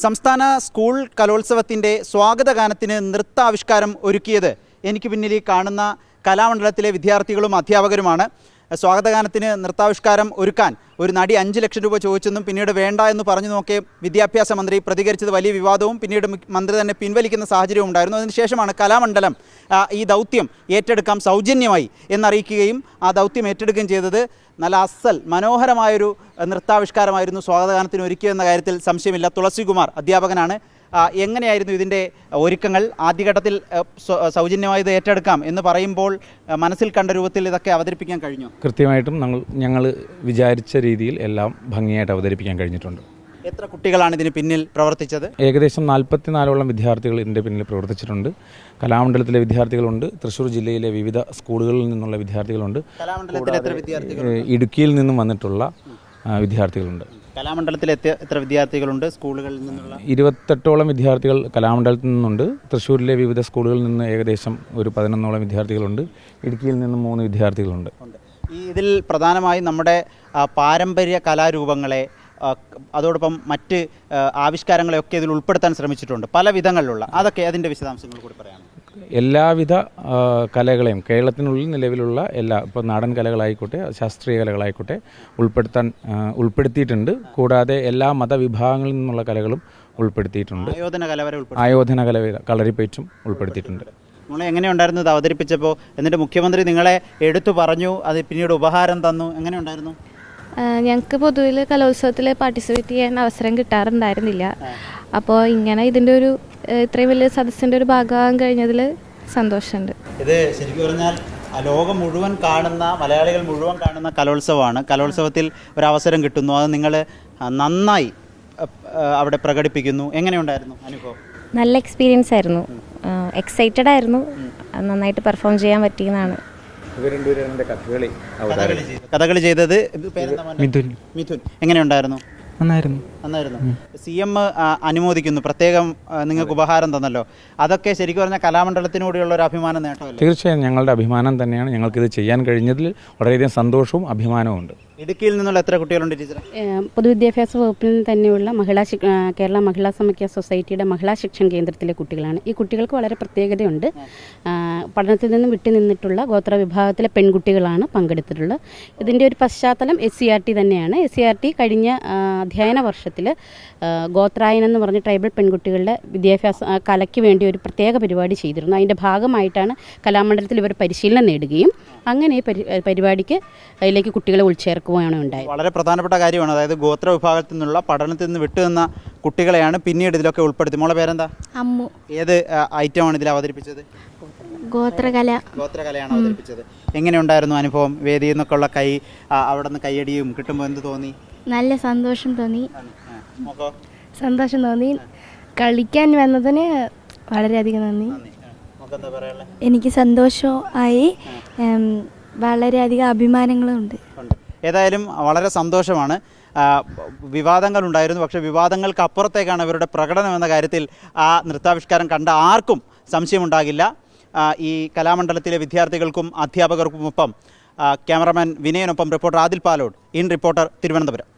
സംസ്ഥാന സ്കൂൾ കലോത്സവത്തിൻ്റെ സ്വാഗതഗാനത്തിന് നൃത്താവിഷ്കാരം ഒരുക്കിയത് എനിക്ക് പിന്നിൽ ഈ കാണുന്ന കലാമണ്ഡലത്തിലെ വിദ്യാർത്ഥികളും അധ്യാപകരുമാണ്. സ്വാഗതഗാനത്തിന് നൃത്താവിഷ്കാരം ഒരുക്കാൻ ഒരു നടി 5 ലക്ഷം രൂപ ചോദിച്ചെന്നും പിന്നീട് വേണ്ട എന്ന് പറഞ്ഞു നോക്കിയ വിദ്യാഭ്യാസ മന്ത്രി പ്രതികരിച്ചത് വലിയ വിവാദവും പിന്നീട് മന്ത്രി തന്നെ പിൻവലിക്കുന്ന സാഹചര്യവും ഉണ്ടായിരുന്നു. അതിനുശേഷമാണ് കലാമണ്ഡലം ഈ ദൗത്യം ഏറ്റെടുക്കാം സൗജന്യമായി എന്നറിയിക്കുകയും ആ ദൗത്യം ഏറ്റെടുക്കുകയും ചെയ്തത്. നല്ല അസൽ മനോഹരമായൊരു നൃത്താവിഷ്കാരമായിരുന്നു സ്വാഗതഗാനത്തിന് ഒരുക്കിയെന്ന കാര്യത്തിൽ സംശയമില്ല. തുളസികുമാർ അധ്യാപകനാണ്. എങ്ങനെയായിരുന്നു ഇതിൻ്റെ ഒരുക്കങ്ങൾ? ആദ്യഘട്ടത്തിൽ സൗജന്യമായി ഇത് ഏറ്റെടുക്കാം എന്ന് പറയുമ്പോൾ മനസ്സിൽ കണ്ട രൂപത്തിൽ ഇതൊക്കെ അവതരിപ്പിക്കാൻ കഴിഞ്ഞു? കൃത്യമായിട്ടും ഞങ്ങൾ വിചാരിച്ച രീതിയിൽ എല്ലാം ഭംഗിയായിട്ട് അവതരിപ്പിക്കാൻ കഴിഞ്ഞിട്ടുണ്ട്. എത്ര കുട്ടികളാണ് ഇതിന് പിന്നിൽ പ്രവർത്തിച്ചത്? ഏകദേശം 44ഓളം വിദ്യാർത്ഥികൾ ഇതിൻ്റെ പിന്നിൽ പ്രവർത്തിച്ചിട്ടുണ്ട്. കലാമണ്ഡലത്തിലെ വിദ്യാർത്ഥികളുണ്ട്, തൃശ്ശൂർ ജില്ലയിലെ വിവിധ സ്കൂളുകളിൽ നിന്നുള്ള വിദ്യാർത്ഥികളുണ്ട്, ഇടുക്കിയിൽ നിന്നും വന്നിട്ടുള്ള വിദ്യാർത്ഥികളുണ്ട്. കലാമണ്ഡലത്തിൽ എത്ര വിദ്യാർത്ഥികളുണ്ട്? സ്കൂളുകളിൽ നിന്നുള്ള 28ഓളം വിദ്യാർത്ഥികൾ കലാമണ്ഡലത്തിൽ നിന്നുണ്ട്. തൃശ്ശൂരിലെ വിവിധ സ്കൂളുകളിൽ നിന്ന് ഏകദേശം ഒരു 11ഓളം വിദ്യാർത്ഥികളുണ്ട്. ഇടുക്കിയിൽ നിന്നും 3 വിദ്യാർത്ഥികളുണ്ട്. ഇതിൽ പ്രധാനമായും നമ്മുടെ പാരമ്പര്യ കലാരൂപങ്ങളെ അതോടൊപ്പം മറ്റ് ആവിഷ്കാരങ്ങളെയൊക്കെ ഇതിൽ ഉൾപ്പെടുത്താൻ ശ്രമിച്ചിട്ടുണ്ട്, പല വിധങ്ങളിലുള്ള. അതൊക്കെ അതിൻ്റെ വിശദാംശങ്ങൾ കൂടി പറയാം. എല്ലാവിധ കലകളെയും കേരളത്തിനുള്ളിൽ നിലവിലുള്ള ഇപ്പോൾ നാടൻ കലകളായിക്കോട്ടെ ശാസ്ത്രീയ കലകളായിക്കോട്ടെ ഉൾപ്പെടുത്തിയിട്ടുണ്ട്. കൂടാതെ എല്ലാ മതവിഭാഗങ്ങളിൽ നിന്നുള്ള കലകളും ഉൾപ്പെടുത്തിയിട്ടുണ്ട്. ആയോധന കല കളരിപ്പയറ്റും ഉൾപ്പെടുത്തിയിട്ടുണ്ട്. നമ്മളെ എങ്ങനെയുണ്ടായിരുന്നു ഇത് അവതരിപ്പിച്ചപ്പോൾ? എന്നിട്ട് മുഖ്യമന്ത്രി നിങ്ങളെ എടുത്തു പറഞ്ഞു, അത് പിന്നീട് ഉപഹാരം തന്നു. എങ്ങനെയുണ്ടായിരുന്നു? ഞങ്ങൾക്ക് പൊതുവിൽ കലോത്സവത്തിൽ പാർട്ടിസിപ്പേറ്റ് ചെയ്യാൻ അവസരം കിട്ടാറുണ്ടായിരുന്നില്ല. അപ്പോൾ ഇങ്ങനെ ഇതിൻ്റെ ഒരു ഇത്രയും വലിയ സദസ്സിൻ്റെ ഒരു ഭാഗമാകാൻ കഴിഞ്ഞതിൽ സന്തോഷമുണ്ട്. ഇത് ശരിക്കും പറഞ്ഞാൽ ലോകം മുഴുവൻ കാണുന്ന, മലയാളികൾ മുഴുവൻ കാണുന്ന കലോത്സവമാണ്. കലോത്സവത്തിൽ ഒരവസരം കിട്ടുന്നു, അത് നിങ്ങൾ നന്നായി അവിടെ പ്രകടിപ്പിക്കുന്നു. എങ്ങനെയുണ്ടായിരുന്നു അനുഭവം? നല്ല എക്സ്പീരിയൻസ് ആയിരുന്നു. എക്സൈറ്റഡ് ആയിരുന്നു. നന്നായിട്ട് പെർഫോം ചെയ്യാൻ പറ്റിയെന്നാണ്. കഥകളി ചെയ്തത് മിഥുൻ. എങ്ങനെയുണ്ടായിരുന്നു? നന്നായിരുന്നു. CM അനുമോദിക്കുന്നു, പ്രത്യേകം നിങ്ങൾക്ക് ഉപഹാരം തന്നല്ലോ. അതൊക്കെ ശരിക്കും പറഞ്ഞാൽ കലാമണ്ഡലത്തിനോടുള്ള ഒരു അഭിമാന നേട്ടമല്ലേ? തീർച്ചയായും ഞങ്ങളുടെ അഭിമാനം തന്നെയാണ്. ഞങ്ങൾക്കിത് ചെയ്യാൻ കഴിഞ്ഞതിൽ വളരെയധികം സന്തോഷവും അഭിമാനവും ഉണ്ട്. ഇടുക്കിയിൽ നിന്നുള്ള എത്ര കുട്ടികളുണ്ട് ടീച്ചർ? പൊതുവിദ്യാഭ്യാസ വകുപ്പിൽ തന്നെയുള്ള കേരള മഹിളാ സമാഖ്യ സൊസൈറ്റിയുടെ മഹിളാ ശിക്ഷൺ കേന്ദ്രത്തിലെ കുട്ടികളാണ്. ഈ കുട്ടികൾക്ക് വളരെ പ്രത്യേകതയുണ്ട്. പഠനത്തിൽ നിന്നും വിട്ടുനിന്നിട്ടുള്ള ഗോത്ര വിഭാഗത്തിലെ പെൺകുട്ടികളാണ് പങ്കെടുത്തിട്ടുള്ളത്. ഇതിൻ്റെ ഒരു പശ്ചാത്തലം SCRT തന്നെയാണ്. SCRT കഴിഞ്ഞ അധ്യയന വർഷത്തിൽ ഗോത്രായനം എന്ന് പറഞ്ഞ ട്രൈബൽ പെൺകുട്ടികളുടെ വിദ്യാഭ്യാസ കലയ്ക്ക് വേണ്ടി ഒരു പ്രത്യേക പരിപാടി ചെയ്തിരുന്നു. അതിൻ്റെ ഭാഗമായിട്ടാണ് കലാമണ്ഡലത്തിൽ ഇവർ പരിശീലനം നേടുകയും അങ്ങനെ ഈ പരിപാടിക്ക് അതിലേക്ക് കുട്ടികളെ ഉൾച്ചേർക്കുകയാണ് ഉണ്ടായത്. വളരെ പ്രധാനപ്പെട്ട കാര്യമാണ്. അതായത് ഗോത്ര വിഭാഗത്തിൽ നിന്നുള്ള പഠനത്തിൽ നിന്ന് വിട്ടുനിന്ന കുട്ടികളെയാണ് പിന്നീട് ഇതിലൊക്കെ ഉൾപ്പെടുത്തി. മോളെ പേരെന്താ? അമ്മു. ഏത് ഐറ്റമാണ് ഇതിൽ അവതരിപ്പിച്ചത്? ഗോത്രകലയാണ് അവതരിപ്പിച്ചത്. എങ്ങനെയുണ്ടായിരുന്നു അനുഭവം? വേദിയിൽ നിന്നൊക്കെ ഉള്ള അവിടെ നിന്ന് കൈയടിയും കിട്ടുമ്പോൾ എന്ത് തോന്നി? നല്ല സന്തോഷം തോന്നി. സന്തോഷം തോന്നി. കളിക്കാൻ വന്നതിന് വളരെയധികം നന്ദി. എനിക്ക് സന്തോഷമായി. വളരെയധികം അഭിമാനങ്ങളുണ്ട്. ഏതായാലും വളരെ സന്തോഷമാണ്. വിവാദങ്ങളുണ്ടായിരുന്നു, പക്ഷേ വിവാദങ്ങൾക്ക് അപ്പുറത്തേക്കാണ് ഇവരുടെ പ്രകടനം എന്ന കാര്യത്തിൽ ആ നൃത്താവിഷ്കാരം കണ്ട ആർക്കും സംശയമുണ്ടാകില്ല. ഈ കലാമണ്ഡലത്തിലെ വിദ്യാർത്ഥികൾക്കും അധ്യാപകർക്കുമൊപ്പം ക്യാമറമാൻ വിനയനൊപ്പം റിപ്പോർട്ടർ ആദിൽ പാലോട്, ഇൻ റിപ്പോർട്ടർ, തിരുവനന്തപുരം.